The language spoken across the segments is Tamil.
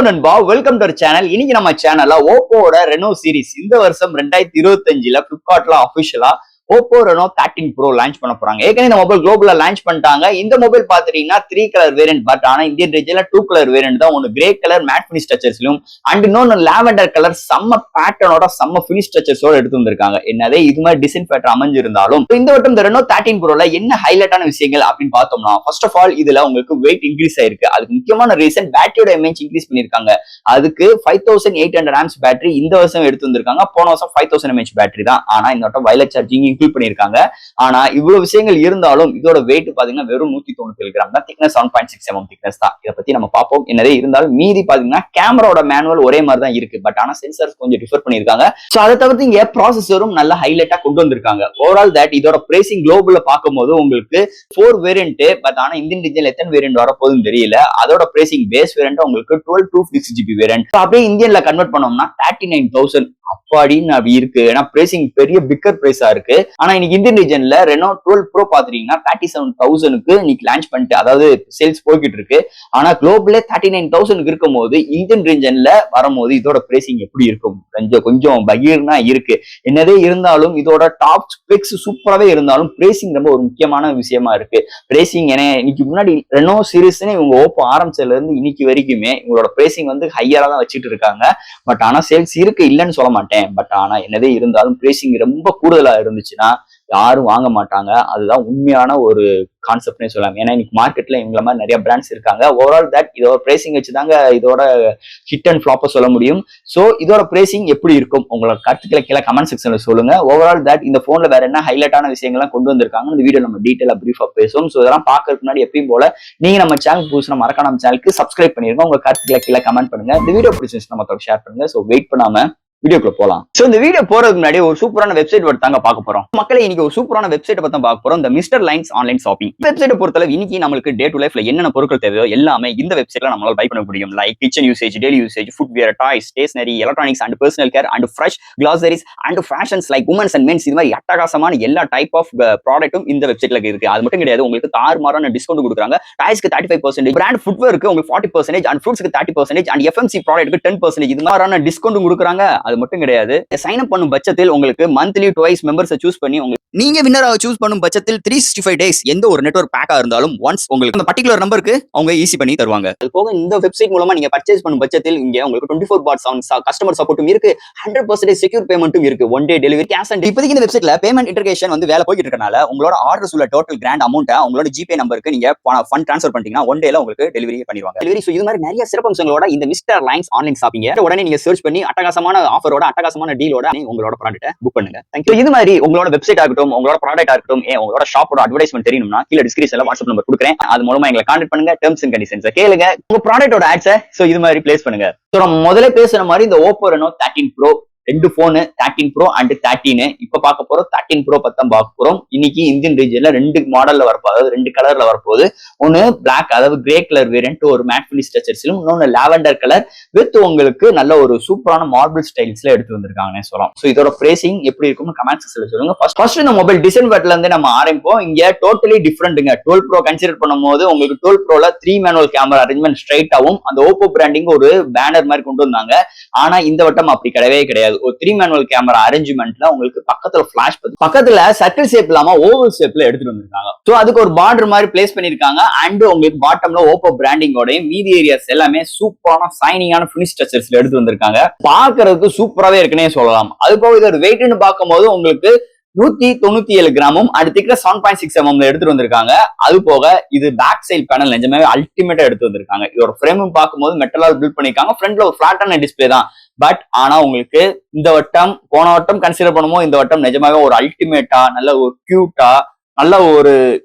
நண்பா, வெல்கம் டு அவர் சேனல். இன்னைக்கு நம்ம சேனல்ல ஓப்போட ரெனோ சீரிஸ் இந்த வருஷம் 2025ல பிளிப்கார்ட்ல அபிஷியலா ஓப்போ ரெனோ 13 ப்ரோ லான்ச் பண்ண போறாங்க. ஏற்கனவே இந்த மொபைல் குளோபல்ல லான்ச் பண்ணிட்டாங்க. இந்த மொபைல் பாத்துட்டீங்கன்னா 3 கலர் வேரியன்ட், பட் ஆனா இந்தியன் ரீஜன்ல 2 கலர் வேரியன்ட் தான். ஒன்னு கிரே கலர் மேட் ஃபினிஷ் டச்சர்ஸ்லயும் அண்ட் இன்னொன்னு லாவெண்டர் கலர் செம்ம பேட்டர்னோட செம்ம ஃபினிஷ் டச்சர்ஸோட எடுத்து வந்திருக்காங்க. என்னதே இது மாதிரி டிசைன் பேட்டர் அமைஞ்சிருந்தாலும் இந்த வட்டம் இந்த ரெனோ 13 ப்ரோல என்ன ஹைலைட்டான விஷயங்கள் அப்படின்னு பார்த்தோம்னா, ஃபர்ஸ்ட் ஆஃப் ஆல் இதுல உங்களுக்கு வெயிட் இன்க்ரீஸ் ஆயிருக்கு. அதுக்கு முக்கியமான ரீசன் பேட்டரியோட எம்ஏஹெச் இன்க்ரீஸ் பண்ணிருக்காங்க. அதுக்கு 5800 ஆம்ஸ் பேட்டரி இந்த வருஷம் எடுத்து வந்திருக்காங்க. போன வருஷம் 5000 எம்ஏஹெச் பேட்டரி தான். ஆனா இந்த வட்டம் வயர்லெஸ் சார்ஜிங் இன்க்ளூட் பண்ணிருக்காங்க. ஆனா இவ்வளவு விஷயங்கள் இருந்தாலும் இதோட வெயிட் பாத்தீங்கன்னா வெறும் 197 கிராம் தான். திக்னஸ் 7.6 mm திக்னஸ் தான். இதை பத்தி நம்ம பார்ப்போம். என்னதே இருந்தாலும் மீதி பாத்தீங்கன்னா கேமராவோட மேனுவல் ஒரே மாதிரி தான் இருக்கு. பட் ஆனா சென்சார்ஸ் கொஞ்சம் டிஃபர் பண்ணிருக்காங்க. சோ அதை தவிர்த்து இங்க ப்ராசஸரும் நல்ல ஹைலைட்டா கொண்டு வந்திருக்காங்க. ஓவரால் தட் இதோட பிரைசிங் குளோபல்ல பார்க்கும்போது உங்களுக்கு 4 வேரியன்ட், பட் ஆனா இந்தியன் ரீஜன்ல எத்தனை வேரியன்ட் வர போகுதுன்னு தெரியல. அதோட பிரைசிங் பேஸ் வேரியன்ட் உங்களுக்கு 12/256GB வேரியன்ட். அப்படியே இந்தியன்ல கன்வெர்ட் பண்ணோம்னா 39,000 அப்பாடின்னு அப்படி இருக்கு. ஏன்னா பிரைசிங் பெரிய பிக்கர் பிரைஸா இருக்கு. ஆனா இன்னைக்கு இந்தியன் ரீஜன்ல ரெனோ 12 ப்ரோ பாத்துட்டீங்கன்னா 37,000க்கு இன்னைக்கு லான்ச் பண்ணிட்டு, அதாவது சேல்ஸ் போய்கிட்டு இருக்கு. ஆனா குளோபல்ல 39,000க்கு இருக்கும் போது இந்தியன் ரீஜன்ல வரும்போது இதோட பிரைசிங் எப்படி இருக்கும்? கொஞ்சம் பகீர்னா இருக்கு. என்னதே இருந்தாலும் இதோட டாப் ஸ்பெக்ஸ் சூப்பராகவே இருந்தாலும் பிரைசிங் ரொம்ப ஒரு முக்கியமான விஷயமா இருக்கு. பிரைசிங் ஏன்னா இன்னைக்கு முன்னாடி ரெனோ சீரிஸ்ன்னு இவங்க ஓப்போ ஆரம்பிச்சதுல இருந்து இன்னைக்கு வரைக்குமே இவங்களோட பிரைசிங் வந்து ஹையரா தான் வச்சுட்டு இருக்காங்க. பட் ஆனா சேல்ஸ் இருக்கு, இல்லைன்னு சொல்ல மாட்டேன். பட் ஆனா என்னதே இருந்தாலும் பிரைசிங் ரொம்ப கூடுதலா இருந்துச்சுன்னா யாரும் வாங்க மாட்டாங்க. அதுதான் உண்மையான ஒரு கான்செப்ட்னே சொல்லலாம். ஏன்னா இன்னைக்கு மார்க்கெட்ல இவங்கள மாதிரி நிறைய பிராண்ட்ஸ் இருக்காங்க. ஓவரால் தட் இதோட பிரைசிங் வச்சுதாங்க இதோட ஹிட் அண்ட் ஃபிளாப்ப சொல்ல முடியும். சோ இதோட பிரைசிங் எப்படி இருக்கும் உங்களோட கருத்துக்களை கீழே கமெண்ட் செக்ஷன்ல சொல்லுங்க. ஓவரால் தட் இந்த போன்ல வேற என்ன ஹைலைட்டான விஷயங்கள்லாம் கொண்டு வந்திருக்காங்க இந்த வீடியோ நம்ம டீட்டெயிலா பிரீஃபா பேசுவோம். சோ இதெல்லாம் பாக்குறதுக்கு முன்னாடி எப்பயும் போல நீங்க நம்ம சேனல் புதுசுனா மறக்காம நம்ம சேனலுக்கு சப்ஸ்கிரைப் பண்ணிருங்க. உங்க கருத்துக்களை கீழே கமெண்ட் பண்ணுங்க. இந்த வீடியோ பிடிச்சிருந்துச்சுன்னா மத்தவங்க ஷேர் பண்ணுங்க. சோ வெயிட் பண்ணாம வீடியோக்குள்ள போலாம். சோ இந்த வீடியோ போறதுக்கு முன்னாடி ஒரு சூப்பரான வெப்சைட் தாங்க பார்க்க போறோம். மக்களே இன்னைக்கு ஒரு சூப்பரான வெப்சைட் பத்தி பார்க்க போறோம். இந்த mister lines online shopping website பொறுத்தளவு இன்னைக்கு நம்மளுக்கு டே டு லைஃப்ல என்னென்ன பொருட்கள் தேவையோ எல்லாமே இந்த வெப்சைட்ல நம்மளால பை பண்ண முடியும். Like kitchen usage, daily usage, footwear, toys, stationery, electronics and personal care and fresh groceries and fashions like women's and men's. இது மாதிரி அட்டகாசமான எல்லா டைப் ஆஃப் ப்ராடக்ட்டும் இந்த வெப்சைட்ல இருக்கு. அது மட்டும் கிடையாது, உங்களுக்கு தாறுமாறான டிஸ்கவுண்ட் கொடுக்குறாங்க. டாய்ஸ்க்கு 35%, பிராண்ட் ஃபுட்வேருக்கு உங்களுக்கு 40% அண்ட் ஃப்ரூட்ஸ்க்கு 30% அண்ட் எஃப்எம்சி ப்ராடக்ட்க்கு 10%. இது மாதிரியான டிஸ்கவுண்ட் கொடுக்குறாங்க. அது மட்டும் கிடையாது, சைன் அப் பண்ணும் பட்சத்தில் உங்களுக்கு மந்த்லி டுவைஸ் மெம்பர்ஸை சூஸ் பண்ணி நீங்க வின்னராக சூஸ் பண்ணும் பட்சத்தில் 365 டேஸ் எந்த ஒரு நெட்வொர்க் பேக்கா இருந்தாலும் ஒன்ஸ் உங்களுக்கு அந்த பர்டிகுலர் நம்பருக்கு அவங்க ஈஸி பண்ணி தருவாங்க. அது போக இந்த வெப்சைட் மூலமா நீங்க பர்ச்சேஸ் பண்ணும் பட்சத்தில் இங்க உங்களுக்கு 24/7 கஸ்டமர் சப்போர்ட்டும் இருக்கு, 100% செக்யூர் பேமெண்ட்டும் இருக்கு, one day delivery, cash and இப்போதைக்கு இந்த வெப்சைட்ல பேமெண்ட் இன்டர்கேஷன் வந்து வேலை போயிட்டு இருக்கனால உங்களோட ஆர்டர்ஸ் உள்ள டோட்டல் கிராண்ட் அமௌண்ட்டை உங்களோட ஜிபே நம்பருக்கு நீங்க ஃபண்ட் ட்ரான்ஸ்ஃபர் பண்ணிட்டீங்கன்னா ஒன் டேல உங்களுக்கு டெலிவரி பண்ணிடுவாங்க. டெலிவரி இது மாதிரி நிறைய சிறப்பம்சங்களோட இந்த மிஸ்டர் லைன்ஸ் ஆன்லைன் ஷாப்பிங் உடனே நீங்க சர்ச் பண்ணி அட்டகாசமான ஆஃபரோட அட்டகாசமான டீலோட உங்களோட ப்ராடக்ட்டை புக் பண்ணுங்க. தேங்க்யூ. இது மாதிரி உங்களோட வெப்சைட் ஆகட்டும், உங்களோட ப்ராடக்ட் ஆகட்டும், உங்களோட ஷாப்போட அட்வர்டைஸ்மென்ட் தெரியணும்னா கீழ டிஸ்கிரிப்ஷன்ல வாட்ஸ்அப் நம்பர் கொடுக்குறேன். அது மூலமா எங்களை கான்டாக்ட் பண்ணுங்க. டெர்ம்ஸ் அண்ட் கண்டிஷன்ஸ் கேளுங்க. உங்க ப்ராடக்ட்டோட ஆட்ஸை இது மாதிரி பிளேஸ் பண்ணுங்க. நம்ம முதல்ல பேசுற மாதிரி இந்த ஓப்போ ரெனோ 13 ப்ரோ ரெண்டு போனு 13 ப்ரோ அண்ட் 13 இப்ப பார்க்க போறோம். 13 ப்ரோ பத்தம் பார்க்க போறோம். இன்னைக்கு இந்தியன் ரீஜன்ல 2 மாடல்ல வரப்போகுது, அதாவது 2 கலர்ல வரப்போகுது. ஒன்னு பிளாக், அதாவது கிரே கலர் வேரியன்ட் ஒரு மேட் ஃபினிஷ் டச்சர்ஸ்லும், இன்னொன்னு லாவெண்டர் கலர் வித் உங்களுக்கு நல்ல ஒரு சூப்பரான மார்பிள் ஸ்டைல்ஸ்ல எடுத்து வந்திருக்காங்கன்னு சொல்லலாம். சோ இதோட பிரைசிங் எப்படி இருக்கும்னு கமெண்ட் செக்ஷன்ல சொல்லுங்க. ஃபர்ஸ்ட் இந்த மொபைல் டிசைன் பேட்ல இருந்து நம்ம ஆரம்பிப்போம். இங்க டோட்டலி டிஃபரெண்ட்ங்க. 12 ப்ரோ கன்சிடர் பண்ணும்போது உங்களுக்கு 12 ப்ரோல 3 மேனுவல் கேமரா அரேஞ்ச்மெண்ட் ஸ்ட்ரைட்டாவும் அந்த ஓப்போ பிராண்டிங் ஒரு பேனர் மாதிரி கொண்டு வந்தாங்க. ஆனா இந்த வட்டம் அப்படி கிடையவே கிடையாது. ஒரு 3 மேனுவல் கேமரா அரேஞ்ச்மெண்ட்ல உங்களுக்கு பக்கத்துல ஃபிளாஷ் பக்கத்துல சர்க்கிள் ஷேப் இல்லாம ஓவல் ஷேப்ல எடுத்துட்டு வந்திருக்காங்க. சோ அதுக்கு ஒரு பார்டர் மாதிரி பிளேஸ் பண்ணிருக்காங்க. அண்ட் உங்களுக்கு பாட்டம்ல ஓப்போ பிராண்டிங்கோட மீதி ஏரியாஸ் எல்லாமே சூப்பரான சைனிங்கான ஃபினிஷ் டச்சர்ஸ்ல எடுத்து வந்திருக்காங்க. பாக்குறதுக்கு சூப்பராவே இருக்குன்னே சொல்லலாம். அது போக இதோட வெயிட்னு பார்க்கும்போது உங்களுக்கு 197 கிராமும் அடுத்து 7.6 mm எடுத்துட்டு வந்திருக்காங்க. அது போக இது பேக் சைட் பேனல் நிஜமே அல்டிமேட்டா எடுத்து வந்திருக்காங்க. இதோட ஃப்ரேமும் பார்க்கும்போது மெட்டலால் பில்ட் பண்ணிருக்காங்க. ஃப்ரண்ட்ல ஒரு பிளாட்டான டிஸ்பிளே தான். பட் ஆனா உங்களுக்கு இந்த வட்டம் போன வட்டம் கன்சிடர் பண்ணும்போது இந்த வட்டம் நிஜமாவே ஒரு அல்டிமேட்டா நல்ல ஒரு கியூட்டா நல்ல ஒரு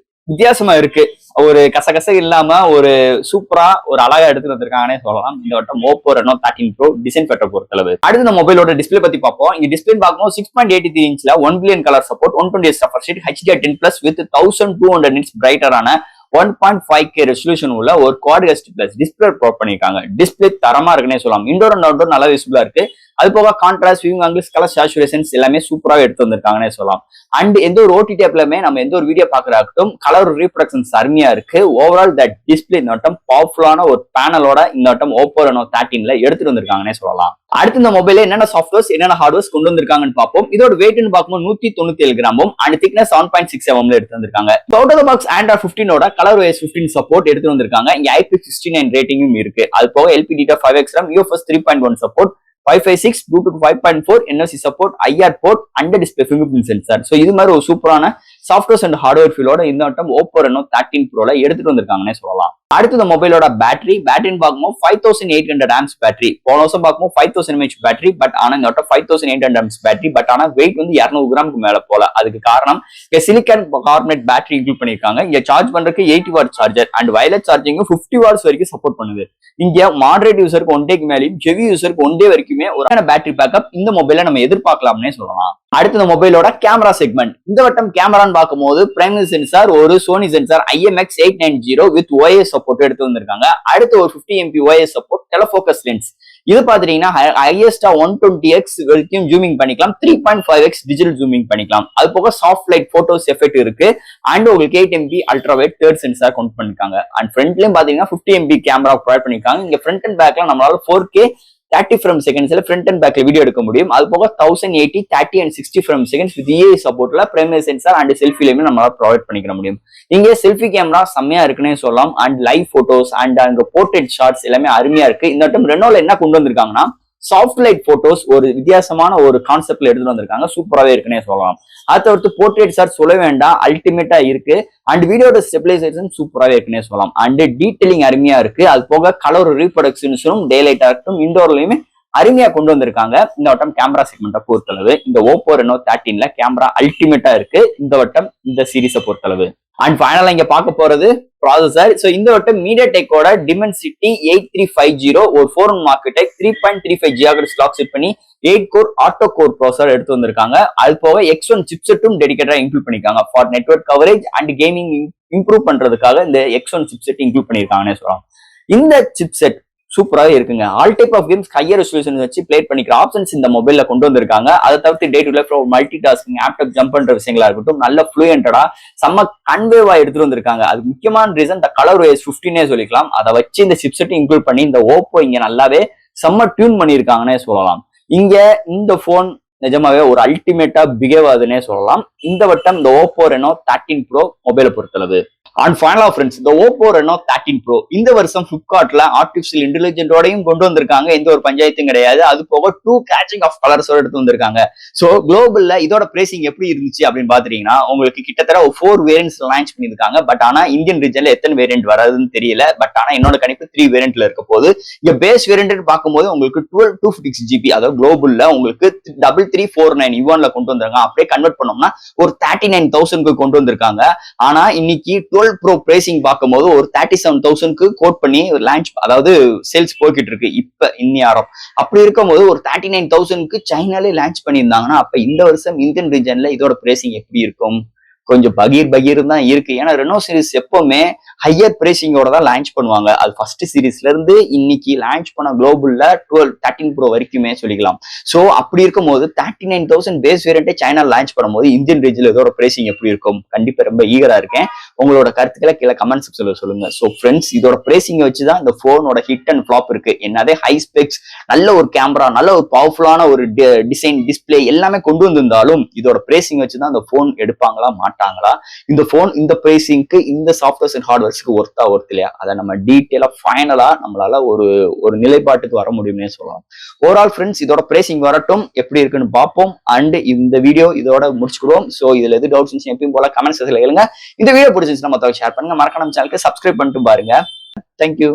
வித்தியாசமா இருக்கு. ஒரு கசகச இல்லாம ஒரு சூப்பரா ஒரு அழகா எடுத்துட்டு வந்திருக்காங்கன்னே சொல்லலாம். இந்த வட்டம் ஓப்போ ரெனோ 13 ப்ரோ டிசைன் பேட்டர் பொறுத்தளவு. அடுத்து இந்த மொபைலோட டிஸ்பிளே பத்தி பார்ப்போம். இங்க டிஸ்பிளே பார்க்கும்போது 6.83 இன்ச்ல 1 billion colour support, 120 suffer sheet, HDR10+ with 1200 nits பிரைட்டரான 1.5K resolution உள்ள ஒரு quad HD plus display provide பண்ணிருக்காங்க. டிஸ்பிளே தரமா இருக்குன்னே சொல்லலாம். இன்டோர் அண்ட் அவுட்டோர் நல்லா விசிபிளா இருக்கு. அது போக contrast, viewing angles, colour saturations எல்லாமே சூப்பராக எடுத்து வந்திருக்காங்கன்னே சொல்லலாம். அண்ட் எந்த ஒரு ஓடிடி ஆப்லயுமே நம்ம எந்த ஒரு வீடியோ பாக்குறாகட்டும் கலர் ரீப்ரொடக்ஷன்ஸ் அருமையா இருக்கு. ஓவரால் தட் டிஸ்பிளே இந்த வட்டம் பவர்ஃபுல்லான ஒரு பேனலோட இந்த வட்டம் Oppo Reno 13ல எடுத்துட்டு வந்திருக்காங்கன்னே சொல்லலாம். அடுத்து இந்த மொபைல என்னென்ன சாஃப்ட்வேர்ஸ் என்னென்ன ஹார்ட்வேர்ஸ் கொண்டு வந்திருக்காங்கன்னு பார்ப்போம். இதோட வெயிட்னு பார்க்கும்போது 197 கிராமும் அண்ட் திக்னஸ் 7.6 mm எடுத்து வந்திருக்காங்க. Out of the box Android 15ஓட ColorOS 15 சப்போர்ட் எடுத்து வந்திருக்காங்க. இங்க IP69 ரேட்டிங்கும் இருக்கு. அது போக LPDDR5X RAM, UFS 3.1 support, Wi-Fi 6, Bluetooth 5.4, NFC சப்போர்ட், IR port, under display fingerprint sensor. So இது மாதிரி ஒரு சூப்பரான சாஃப்ட்வேர்ஸ் அண்ட் ஹார்ட்வேர் ஃபீலோட இந்த வட்டம் Oppo Reno 13 Proல எடுத்துட்டு வந்திருக்காங்கன்னே சொல்லலாம். அடுத்து இந்த மொபைலோட பேட்டரின்னு பார்க்கும்போது 5800 ஆம்ஸ் பேட்டரி. போன வருஷம் பார்க்கும்போது 5000 mAh பேட்டரி. பட் ஆனா இந்த வட்டம் 5800 ஆம்ஸ் பேட்டரி. பட் ஆனா வெயிட் வந்து 200 கிராமுக்கு மேல போல. அதுக்கு காரணம் இங்க சிலிக்கான் கார்பனேட் பேட்டரி இன்க்ளூட் பண்ணிருக்காங்க. இங்க சார்ஜ் பண்றதுக்கு 80 watt charger and wireless charging 50 watts வரைக்கும் சப்போர்ட் பண்ணுது. இங்க மாடரேட் யூசருக்கு 1 டேக்கு மேலேயும் ஹெவி யூசருக்கு 1 டே வரைக்குமே ஒரு பேட்டரி பேக்கப் இந்த மொபைல நம்ம எதிர்பார்க்கலாம்னே சொல்லலாம். அடுத்து இந்த மொபைலோட கேமரா செக்மெண்ட். இந்த வட்டம் கேமரான்னு பார்க்கும்போது பிரைமரி சென்சார் ஒரு Sony sensor IMX890 with OIS support எடுத்து வந்திருக்காங்க. அடுத்து ஒரு 50 MP OIS support, telefocus lens. இது பாத்தீங்கன்னா ஹையஸ்டா 120x வரைக்கும் ஜூமிங் பண்ணிக்கலாம், 3.5x டிஜிட்டல் ஜூமிங் பண்ணிக்கலாம். அது போக சாஃப்ட் லைட் போட்டோஸ் எஃபெக்ட் இருக்கு அண்ட் உங்களுக்கு 8 MP ultra wide third sensor கொண்டு பண்ணிருக்காங்க. அண்ட் ஃப்ரண்ட்லயும் பாத்தீங்கன்னா 50 MP கேமரா ப்ரொவைட் பண்ணிருக்காங்க. இங்க ஃப்ரண்ட் அண்ட் பேக்ல நம்மளால 4K 30 ஃப்ரேம் செகண்ட்ஸ்ல ஃப்ரண்ட் அண்ட் பேக்ல வீடியோ எடுக்க முடியும். அது போக 1080, 30 and 60 frame seconds with EI சப்போர்ட்ல பிரைமரி சென்சார் அண்ட் செல்ஃபிலையுமே நம்மளால ப்ரொவைட் பண்ணிக்க முடியும். இங்கே செல்ஃபி கேமரா செம்மையா இருக்குன்னே சொல்லலாம். அண்ட் லைவ் போட்டோஸ் அண்ட் அங்க போர்ட்ரேட் ஷாட்ஸ் எல்லாமே அருமையா இருக்கு. இந்த வட்டம் ரெனோல என்ன கொண்டு வந்திருக்காங்கன்னா சாஃப்ட் லைட் போட்டோஸ் ஒரு வித்தியாசமான ஒரு கான்செப்ட்ல எடுத்துட்டு வந்திருக்காங்க. சூப்பராகவே இருக்குன்னே சொல்லலாம். அதை தவிர்த்து போர்ட்ரேட் ஷாட் சொல்ல வேண்டாம், அல்டிமேட்டா இருக்கு. அண்ட் வீடியோட ஸ்டெபிலைசேஷன் சூப்பராகவே இருக்குன்னே சொல்லலாம். அண்ட் டீடைலிங் அருமையா இருக்கு. அது போக கலர் ரீப்ரொடக்ஷன்ஸும் டே லைட்டா இருக்கட்டும் இண்டோர்லயுமே அருமையா கொண்டு வந்திருக்காங்க. இந்த வட்டம் கேமரா செக்மெண்ட்டை பொறுத்தளவு இந்த Oppo Reno 13ல கேமரா அல்டிமேட்டா இருக்கு இந்த வட்டம் இந்த சீரீஸை பொறுத்தளவு. அண்ட் ஃபைனலா இங்க பார்க்க போறது ப்ராசஸர். சோ இந்த வட்டம் மீடியாடெக்கோட Dimensity 8350 ஒரு 4 ஆர்க்கிடெக்ட் 3.35 GHz கிளாக் செட் பண்ணி 8 கோர் ஆட்டோ கோர் ப்ராசஸர் எடுத்து வந்திருக்காங்க. அது போக X1 சிப்செட்டும் டெடிகேட்டடா இன்க்ளூட் பண்ணிருக்காங்க for network coverage and gaming improve பண்றதுக்காக இந்த X1 சிப்செட் இன்க்ளூட் பண்ணிருக்காங்கன்னு சொல்லலாம். இந்த சிப்செட் சூப்பராகவே இருக்குங்க. All type of games higher resolution வச்சு பிளே பண்ணிக்கிற ஆப்ஷன்ஸ் இந்த மொபைல்ல கொண்டு வந்திருக்காங்க. அதை தவிர்த்து day to life multitasking, app to app jump பண்ற விஷயங்களா இருக்கட்டும் நல்ல ஃப்ளூயன்டா செம்ம கன்வேவா எடுத்துட்டு வந்திருக்காங்க. அது முக்கியமான ரீசன் இந்த ColorOS 15 சொல்லிக்கலாம். அதை வச்சு இந்த சிப்செட் இன்க்ளூட் பண்ணி இந்த Oppo இங்க நல்லாவே செம்ம டியூன் பண்ணியிருக்காங்கன்னே சொல்லலாம். இங்க இந்த போன் நிஜமாவே ஒரு அல்டிமேட்டா பிஹேவ் ஆகுதுன்னே சொல்லலாம். இந்த வட்டம் இந்த Oppo Reno 13 Pro மொபைலை பொறுத்தளவு. அண்ட் ஃபைனலா ஃப்ரெண்ட்ஸ் இந்த Oppo Reno 13 Pro இந்த வருஷம் பிளிப்கார்ட்ல ஆர்டிபிஷியல் இன்டெலிஜென்டோடையும் கொண்டு வந்திருக்காங்க. எந்த ஒரு பஞ்சாயத்தும் கிடையாது. அது போக 2 கேச்சிங் ஆஃப் கலர்ஸோட எடுத்து வந்திருக்காங்க. சோ குளோபல்ல இதோட பிரைசிங் எப்படி இருந்துச்சு அப்படின்னு பாத்தீங்கன்னா உங்களுக்கு கிட்டத்தட்ட ஒரு 4 வேரியன்ட்ஸ் லான்ச் பண்ணிருக்காங்க. பட் ஆனா இந்தியன் ரீஜன்ல எத்தனை வேரியன்ட் வராதுன்னு தெரியல. பட் ஆனா என்னோட கணிப்பு 3 வேரியன்ட்ல இருக்க போது. இங்க பேஸ் வேரியன்ட் பார்க்கும்போது உங்களுக்கு 12/256GB அதாவது குளோபல்ல உங்களுக்கு 3349 யுவான்ல கொண்டு வந்திருக்காங்க. அப்படியே கன்வெர்ட் பண்ணோம்னா ஒரு 39,000க்கு கொண்டு வந்திருக்காங்க. ஆனா இன்னைக்கு 12 Pro பிரைசிங் பார்க்கும்போது ஒரு 37,000க்கு கோட் பண்ணி லான்ச் அதாவது சேல்ஸ் போய்கிட்டு இருக்கு இப்ப இந்நியாரம். அப்படி இருக்கும்போது ஒரு 39,000க்கு சைனாலே லான்ச் பண்ணியிருந்தாங்கன்னா அப்ப இந்த வருஷம் இந்தியன் ரீஜன்ல இதோட பிரைசிங் எப்படி இருக்கும்? கொஞ்சம் பகீர் தான் இருக்கு. ஏன்னா ரெனோ சீரிஸ் எப்பவுமே ஹையர் பிரைசிங்கோட தான் லான்ச் பண்ணுவாங்க. அது ஃபர்ஸ்ட் சீரீஸ்ல இருந்து இன்னைக்கு லான்ச் பண்ண குளோபல்ல 13 Pro வரைக்குமே சொல்லிக்கலாம். சோ அப்படி இருக்கும் போது 39,000 பேஸ் வேரியன்ட்டே சைனா லான்ச் பண்ணும்போது இந்தியன் ரீஜன்ல இதோட பிரைசிங் எப்படி இருக்கும்? கண்டிப்பா ரொம்ப ஈகரா இருக்கேன். உங்களோட கருத்துக்களை கீழே கமெண்ட் செக்ஷன்ல சொல்லுங்க. சோ ஃப்ரெண்ட்ஸ் இதோட பிரைசிங் வச்சுதான் இந்த போனோட ஹிட் அண்ட் ஃபிளாப் இருக்கு. என்னதே ஹை ஸ்பெக்ஸ் நல்ல ஒரு கேமரா நல்ல ஒரு பவர்ஃபுல்லான ஒரு டிசைன் டிஸ்பிளே எல்லாமே கொண்டு வந்திருந்தாலும் இதோட பிரைசிங் வச்சுதான் இந்த போன் எடுப்பாங்களா மாட்டாங்களா? இந்த போன் இந்த பிரைசிங்க்கு இந்த சாஃப்ட்வேர்ஸ் அண்ட் ஹார்ட்வேர்ஸ்க்கு ஒர்த்தா இல்லையா? அதை நம்ம டீட்டெயிலா ஃபைனலா நம்மளால ஒரு நிலைப்பாட்டுக்கு வர முடியும்னே சொல்லலாம். ஓவரால் ஃப்ரெண்ட்ஸ் இதோட பிரைசிங் வரட்டும் எப்படி இருக்குன்னு பார்ப்போம். அண்ட் இந்த வீடியோ இதோட முடிச்சுக்கிடுவோம். சோ இதுல எது டவுட்ஸ் எப்பயும் போல கமெண்ட் செக்ஷன்ல கேளுங்க. இந்த வீடியோ பிடிச்சிருந்துச்சுன்னா மத்தவங்க ஷேர் பண்ணுங்க. மறக்காம சேனலுக்கு சப்ஸ்கிரைப் பண்ணிட்டு பாருங்க. தேங்க்யூ.